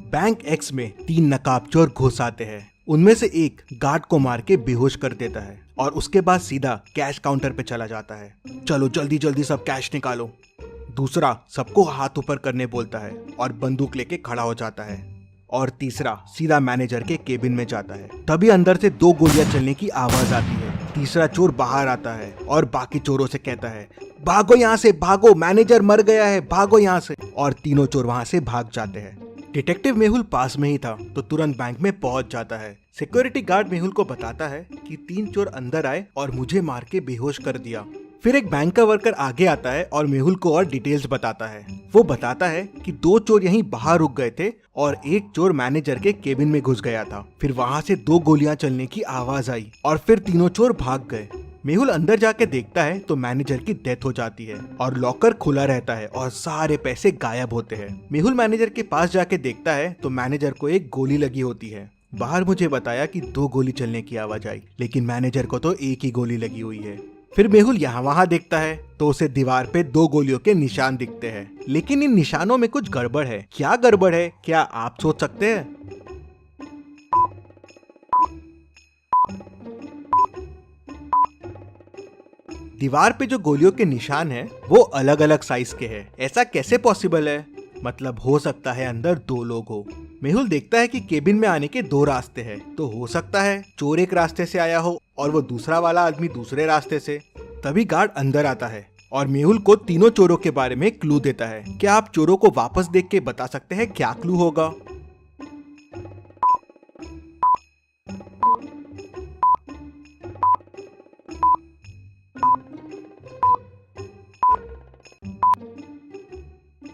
Bank x में 3 नकाबचोर घुस आते हैं। उनमें से एक गार्ड को मार के बेहोश कर देता है और उसके बाद सीधा कैश काउंटर पे चला जाता है। चलो जल्दी जल्दी सब कैश निकालो। दूसरा सबको हाथ ऊपर करने बोलता है और बंदूक लेके खड़ा हो जाता है। और तीसरा सीधा मैनेजर के केबिन में जाता है। तभी अंदर से 2 गोलियां चलने की आवाज आती है। तीसरा चोर बाहर आता है और बाकी चोरों से कहता है, भागो यहाँ से, भागो, मैनेजर मर गया है, भागो यहाँ से। और तीनों चोर वहाँ से भाग जाते हैं। डिटेक्टिव मेहुल पास में ही था तो तुरंत बैंक में पहुंच जाता है। सिक्योरिटी गार्ड मेहुल को बताता है कि 3 चोर अंदर आए और मुझे मार के बेहोश कर दिया। फिर एक बैंक का वर्कर आगे आता है और मेहुल को और डिटेल्स बताता है। वो बताता है कि 2 चोर यहीं बाहर रुक गए थे और एक चोर मैनेजर के केबिन में घुस गया था। फिर वहाँ से 2 गोलियां चलने की आवाज आई और फिर तीनों चोर भाग गए। मेहुल अंदर जाके देखता है तो मैनेजर की डेथ हो जाती है और लॉकर खुला रहता है और सारे पैसे गायब होते हैं। मेहुल मैनेजर के पास जाके देखता है तो मैनेजर को एक गोली लगी होती है। बाहर मुझे बताया कि 2 गोली चलने की आवाज आई, लेकिन मैनेजर को तो एक ही गोली लगी हुई है। फिर मेहुल यहाँ वहाँ देखता है तो उसे दीवार पे 2 गोलियों के निशान दिखते हैं, लेकिन इन निशानों में कुछ गड़बड़ है। क्या गड़बड़ है, क्या आप सोच सकते हैं? दीवार पे जो गोलियों के निशान हैं, वो अलग अलग साइज के हैं। ऐसा कैसे पॉसिबल है? मतलब हो सकता है अंदर 2 लोग हो। मेहुल देखता है कि केबिन में आने के 2 रास्ते हैं, तो हो सकता है चोर एक रास्ते से आया हो और वो दूसरा वाला आदमी दूसरे रास्ते से। तभी गार्ड अंदर आता है और मेहुल को तीनों चोरों के बारे में क्लू देता है। क्या आप चोरों को वापस देख के बता सकते हैं क्या क्लू होगा?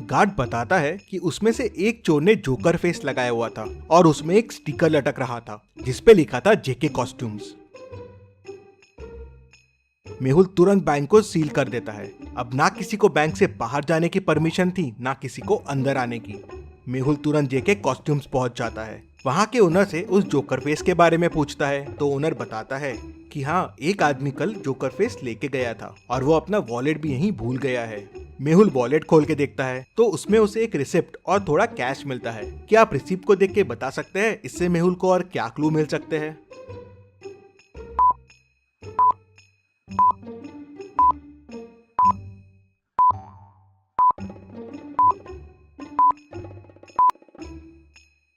गार्ड बताता है कि उसमें से एक चोर ने जोकर फेस लगाया हुआ था और उसमें एक स्टिकर लटक रहा था जिसपे लिखा था जेके कॉस्ट्यूम्स। मेहुल तुरंत बैंक को सील कर देता है। अब ना किसी को बैंक से बाहर जाने की परमिशन थी, ना किसी को अंदर आने की। मेहुल तुरंत जेके कॉस्ट्यूम्स पहुंच जाता है। वहां के ओनर से उस जोकर फेस के बारे में पूछता है तो ओनर बताता है कि हाँ, एक आदमी कल जोकर फेस लेके गया था और वो अपना वॉलेट भी यहीं भूल गया है। मेहुल वॉलेट खोल के देखता है तो उसमें उसे एक रिसिप्ट और थोड़ा कैश मिलता है। क्या आप रिसिप्ट को देख के बता सकते हैं इससे मेहुल को और क्या क्लू मिल सकते हैं?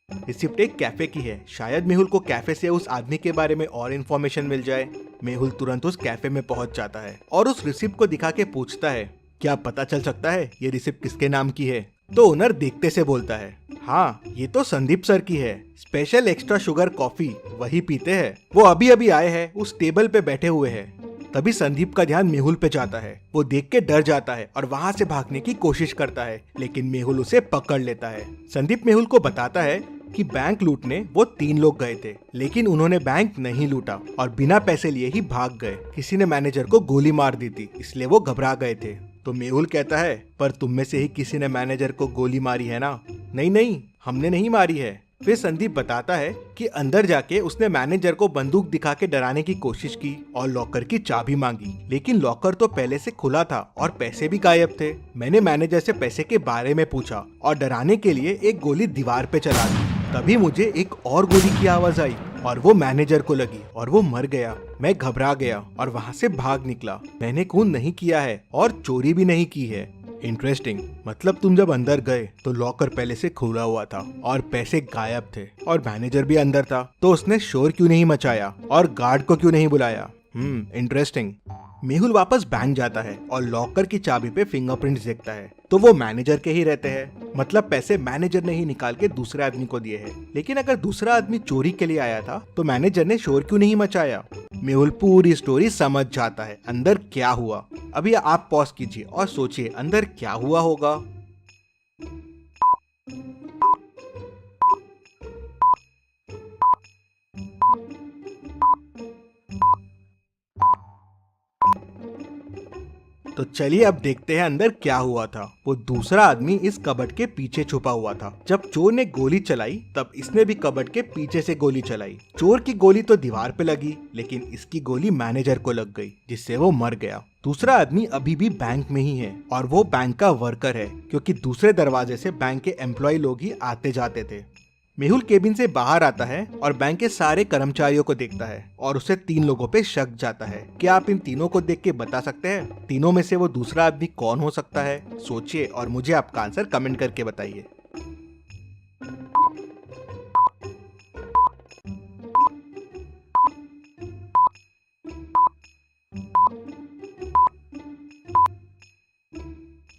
रिसिप्ट एक कैफे की है। शायद मेहुल को कैफे से उस आदमी के बारे में और इन्फॉर्मेशन मिल जाए। मेहुल तुरंत उस कैफे में पहुंच जाता है और उस रिसिप्ट को दिखा के पूछता है, क्या पता चल सकता है ये रिसिप्ट किसके नाम की है? तो ओनर देखते से बोलता है, हाँ, ये तो संदीप सर की है। स्पेशल एक्स्ट्रा शुगर कॉफी वही पीते हैं। वो अभी अभी आए हैं, उस टेबल पे बैठे हुए हैं। तभी संदीप का ध्यान मेहुल पे जाता है। वो देख के डर जाता है और वहाँ से भागने की कोशिश करता है, लेकिन मेहुल उसे पकड़ लेता है। संदीप मेहुल को बताता है कि बैंक लूटने वो 3 लोग गए थे, लेकिन उन्होंने बैंक नहीं लूटा और बिना पैसे लिए ही भाग गए। किसी ने मैनेजर को गोली मार दी थी, इसलिए वो घबरा गए थे। तो मेहुल कहता है, पर तुम में से ही किसी ने मैनेजर को गोली मारी है ना? नहीं नहीं, हमने नहीं मारी है। फिर संदीप बताता है कि अंदर जाके उसने मैनेजर को बंदूक दिखा के डराने की कोशिश की और लॉकर की चाबी मांगी, लेकिन लॉकर तो पहले से खुला था और पैसे भी गायब थे। मैंने मैनेजर से पैसे के बारे में पूछा और डराने के लिए एक गोली दीवार पे चला दी। तभी मुझे एक और गोली की आवाज आई और वो मैनेजर को लगी और वो मर गया। मैं घबरा गया और वहाँ से भाग निकला। मैंने खून नहीं किया है और चोरी भी नहीं की है। इंटरेस्टिंग। मतलब तुम जब अंदर गए तो लॉकर पहले से खुला हुआ था और पैसे गायब थे और मैनेजर भी अंदर था, तो उसने शोर क्यों नहीं मचाया और गार्ड को क्यों नहीं बुलाया? इंटरेस्टिंग। मेहुल वापस बैंक जाता है और लॉकर की चाबी पे फिंगरप्रिंट्स देखता है तो वो मैनेजर के ही रहते हैं। मतलब पैसे मैनेजर ने ही निकाल के दूसरे आदमी को दिए हैं। लेकिन अगर दूसरा आदमी चोरी के लिए आया था तो मैनेजर ने शोर क्यों नहीं मचाया? मेहुल पूरी स्टोरी समझ जाता है अंदर क्या हुआ। अभी आप पॉज कीजिए और सोचिए अंदर क्या हुआ होगा। तो चलिए अब देखते हैं अंदर क्या हुआ था। वो दूसरा आदमी इस कबर्ड के पीछे छुपा हुआ था। जब चोर ने गोली चलाई तब इसने भी कबर्ड के पीछे से गोली चलाई। चोर की गोली तो दीवार पे लगी, लेकिन इसकी गोली मैनेजर को लग गई, जिससे वो मर गया। दूसरा आदमी अभी भी बैंक में ही है और वो बैंक का वर्कर है, क्योंकि दूसरे दरवाजे से बैंक के एम्प्लॉय लोग ही आते जाते थे। मेहुल केबिन से बाहर आता है और बैंक के सारे कर्मचारियों को देखता है और उसे 3 लोगों पे शक जाता है। क्या आप इन तीनों को देख के बता सकते हैं तीनों में से वो दूसरा आदमी कौन हो सकता है? सोचिए और मुझे आपका आंसर कमेंट करके बताइए।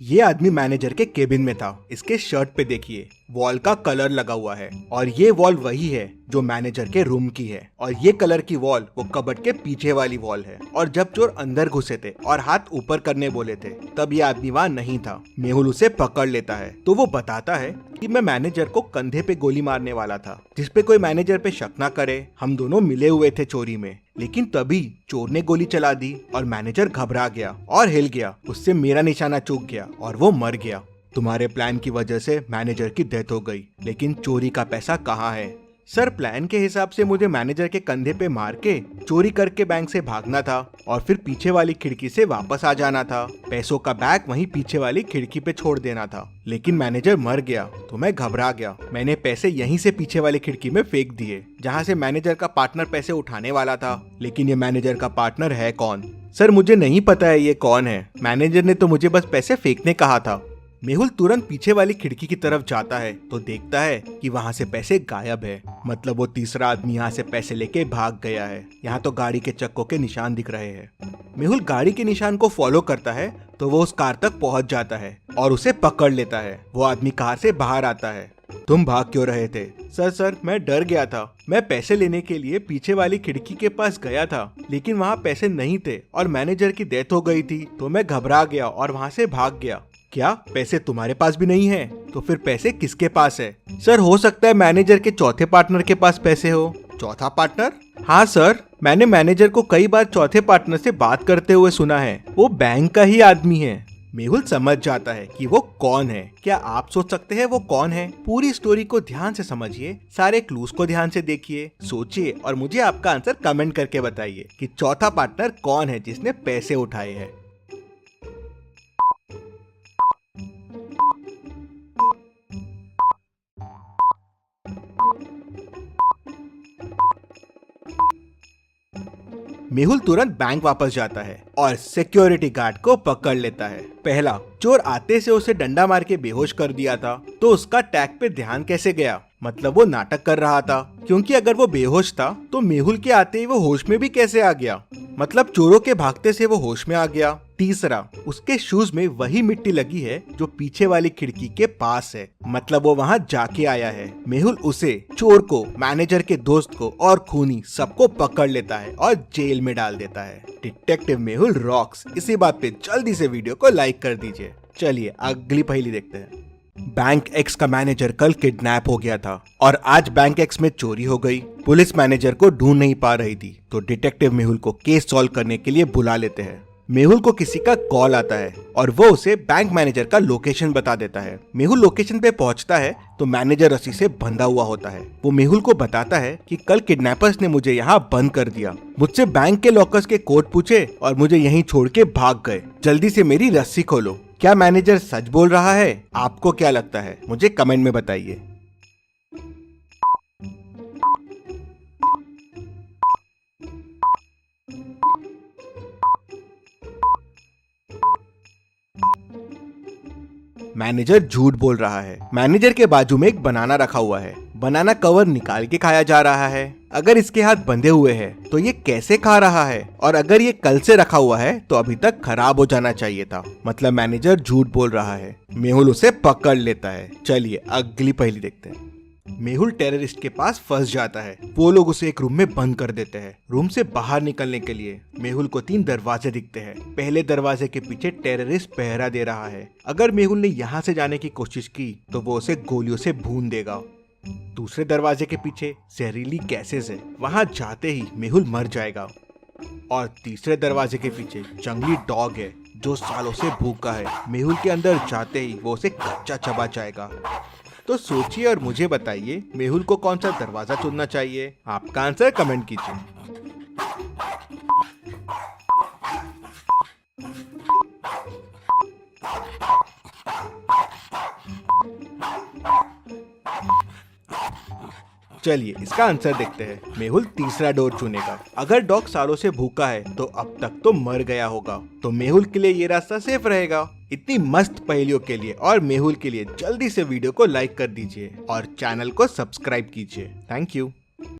ये आदमी मैनेजर के केबिन में था। इसके शर्ट पे देखिए वॉल का कलर लगा हुआ है और ये वॉल वही है जो मैनेजर के रूम की है और ये कलर की वॉल वो कबर्ड के पीछे वाली वॉल है। और जब चोर अंदर घुसे थे और हाथ ऊपर करने बोले थे तब ये आदमी वहाँ नहीं था। मेहुल उसे पकड़ लेता है तो वो बताता है कि मैं मैनेजर को कंधे पे गोली मारने वाला था जिसपे कोई मैनेजर पे शक ना करे। हम दोनों मिले हुए थे चोरी में, लेकिन तभी चोर ने गोली चला दी और मैनेजर घबरा गया और हिल गया। उससे मेरा निशाना चूक गया और वो मर गया। तुम्हारे प्लान की वजह से मैनेजर की डेथ हो गई, लेकिन चोरी का पैसा कहाँ है? सर, प्लान के हिसाब से मुझे मैनेजर के कंधे पे मार के चोरी करके बैंक से भागना था और फिर पीछे वाली खिड़की से वापस आ जाना था। पैसों का बैग वहीं पीछे वाली खिड़की पे छोड़ देना था, लेकिन मैनेजर मर गया तो मैं घबरा गया। मैंने पैसे यहीं से पीछे वाली खिड़की में फेंक दिए जहाँ से मैनेजर का पार्टनर पैसे उठाने वाला था। लेकिन ये मैनेजर का पार्टनर है कौन? सर, मुझे नहीं पता है ये कौन है। मैनेजर ने तो मुझे बस पैसे फेंकने कहा था। मेहुल तुरंत पीछे वाली खिड़की की तरफ जाता है तो देखता है कि वहाँ से पैसे गायब है। मतलब वो तीसरा आदमी यहाँ से पैसे लेके भाग गया है। यहाँ तो गाड़ी के चक्कों के निशान दिख रहे हैं। मेहुल गाड़ी के निशान को फॉलो करता है तो वो उस कार तक पहुँच जाता है और उसे पकड़ लेता है। वो आदमी कार से बाहर आता है। तुम भाग क्यों रहे थे? सर, मैं डर गया था। मैं पैसे लेने के लिए पीछे वाली खिड़की के पास गया था, लेकिन वहाँ पैसे नहीं थे और मैनेजर की डेथ हो गई थी तो मैं घबरा गया और वहाँ से भाग गया। क्या पैसे तुम्हारे पास भी नहीं है? तो फिर पैसे किसके पास है? सर, हो सकता है मैनेजर के चौथे पार्टनर के पास पैसे हो। चौथा पार्टनर? हाँ सर, मैंने मैनेजर को कई बार चौथे पार्टनर से बात करते हुए सुना है। वो बैंक का ही आदमी है। मेहुल समझ जाता है कि वो कौन है। क्या आप सोच सकते हैं वो कौन है? पूरी स्टोरी को ध्यान से समझिए, सारे क्लूज को ध्यान से देखिए, सोचिए और मुझे आपका आंसर कमेंट करके बताइए कि चौथा पार्टनर कौन है जिसने पैसे उठाए हैं। मेहुल तुरंत बैंक वापस जाता है और सिक्योरिटी गार्ड को पकड़ लेता है। पहला, चोर आते से उसे डंडा मार के बेहोश कर दिया था तो उसका टैग पे ध्यान कैसे गया? मतलब वो नाटक कर रहा था, क्योंकि अगर वो बेहोश था तो मेहुल के आते ही वो होश में भी कैसे आ गया? मतलब चोरों के भागते से वो होश में आ गया। तीसरा, उसके शूज में वही मिट्टी लगी है जो पीछे वाली खिड़की के पास है। मतलब वो वहाँ जाके आया है। मेहुल उसे, चोर को, मैनेजर के दोस्त को और खूनी सबको पकड़ लेता है और जेल में डाल देता है। Detective Mehul rocks. इसी बात पे जल्दी से वीडियो को लाइक कर दीजिए। चलिए अगली पहेली देखते हैं। बैंक एक्स का मैनेजर कल किडनैप हो गया था और आज बैंक एक्स में चोरी हो गई। पुलिस मैनेजर को ढूंढ नहीं पा रही थी तो डिटेक्टिव मेहुल को केस सॉल्व करने के लिए बुला लेते हैं। मेहुल को किसी का कॉल आता है और वो उसे बैंक मैनेजर का लोकेशन बता देता है। मेहुल लोकेशन पे पहुंचता है तो मैनेजर रस्सी से बंधा हुआ होता है। वो मेहुल को बताता है कि कल किडनैपर्स ने मुझे यहाँ बंद कर दिया, मुझसे बैंक के लॉकर्स के कोड पूछे और मुझे यहीं छोड़ के भाग गए। जल्दी से मेरी रस्सी खोलो। क्या मैनेजर सच बोल रहा है? आपको क्या लगता है? मुझे कमेंट में बताइए। मैनेजर झूठ बोल रहा है। मैनेजर के बाजू में एक बनाना रखा हुआ है। बनाना कवर निकाल के खाया जा रहा है। अगर इसके हाथ बंधे हुए हैं तो ये कैसे खा रहा है? और अगर ये कल से रखा हुआ है तो अभी तक खराब हो जाना चाहिए था। मतलब मैनेजर झूठ बोल रहा है। मेहुल उसे पकड़ लेता है। चलिए अगली पहेली देखते हैं। मेहुल टेररिस्ट के पास फंस जाता है। वो लोग उसे एक रूम में बंद कर देते हैं। रूम से बाहर निकलने के लिए मेहुल को 3 दरवाजे दिखते हैं। पहले दरवाजे के पीछे टेररिस्ट पहरा दे रहा है। अगर मेहुल ने यहाँ से जाने की कोशिश की तो वो उसे गोलियों से भून देगा। दूसरे दरवाजे के पीछे जहरीली गैसेस है, वहां जाते ही मेहुल मर जाएगा। और तीसरे दरवाजे के पीछे जंगली डॉग है जो सालों से भूखा है। मेहुल के अंदर जाते ही वो उसे कच्चा चबा जाएगा। तो सोचिए और मुझे बताइए मेहुल को कौन सा दरवाजा चुनना चाहिए? आपका आंसर कमेंट कीजिए। चलिए इसका आंसर देखते हैं। मेहुल तीसरा डोर चुनेगा। अगर डॉग सालों से भूखा है तो अब तक तो मर गया होगा, तो मेहुल के लिए ये रास्ता सेफ रहेगा। इतनी मस्त पहेलियों के लिए और मेहुल के लिए जल्दी से वीडियो को लाइक कर दीजिए और चैनल को सब्सक्राइब कीजिए। Thank you.